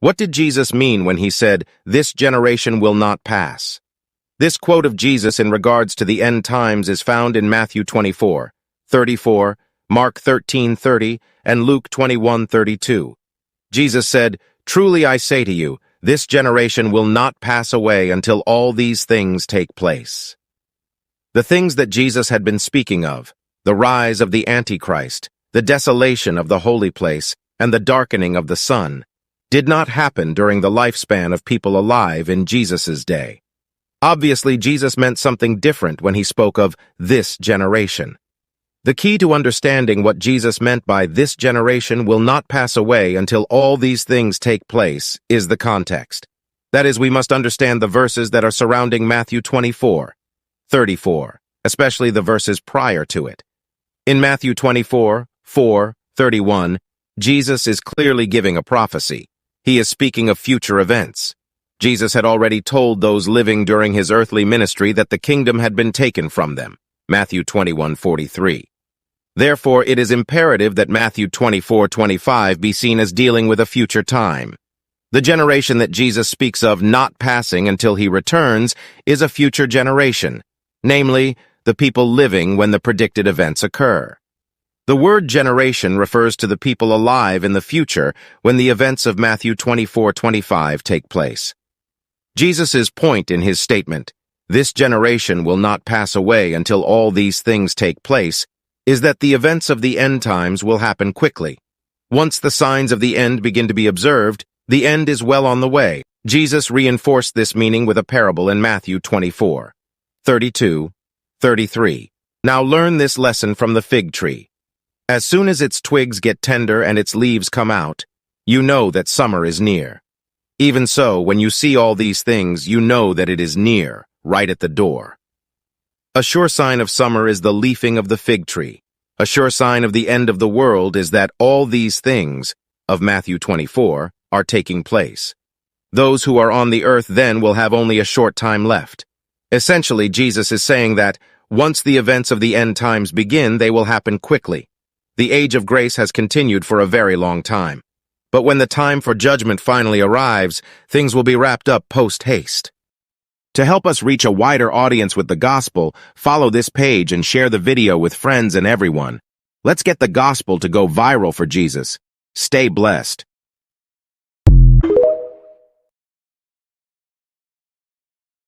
What did Jesus mean when he said, "This generation will not pass"? This quote of Jesus in regards to the end times is found in Matthew 24:34, Mark 13:30, and Luke 21:32. Jesus said, "Truly I say to you, this generation will not pass away until all these things take place." The things that Jesus had been speaking of, the rise of the Antichrist, the desolation of the holy place, and the darkening of the sun, did not happen during the lifespan of people alive in Jesus' day. Obviously, Jesus meant something different when he spoke of this generation. The key to understanding what Jesus meant by this generation will not pass away until all these things take place is the context. That is, we must understand the verses that are surrounding Matthew 24:34, especially the verses prior to it. In Matthew 24:4-31, Jesus is clearly giving a prophecy. He is speaking of future events. Jesus had already told those living during his earthly ministry that the kingdom had been taken from them. Matthew 21:43. Therefore, it is imperative that Matthew 24:25 be seen as dealing with a future time. The generation that Jesus speaks of not passing until he returns is a future generation, namely, the people living when the predicted events occur. The word generation refers to the people alive in the future when the events of Matthew 24:25 take place. Jesus' point in his statement, "This generation will not pass away until all these things take place," is that the events of the end times will happen quickly. Once the signs of the end begin to be observed, the end is well on the way. Jesus reinforced this meaning with a parable in Matthew 24:32-33. Now learn this lesson from the fig tree. As soon as its twigs get tender and its leaves come out, you know that summer is near. Even so, when you see all these things, you know that it is near, right at the door. A sure sign of summer is the leafing of the fig tree. A sure sign of the end of the world is that all these things, of Matthew 24, are taking place. Those who are on the earth then will have only a short time left. Essentially, Jesus is saying that, once the events of the end times begin, they will happen quickly. The age of grace has continued for a very long time. But when the time for judgment finally arrives, things will be wrapped up post-haste. To help us reach a wider audience with the gospel, follow this page and share the video with friends and everyone. Let's get the gospel to go viral for Jesus. Stay blessed.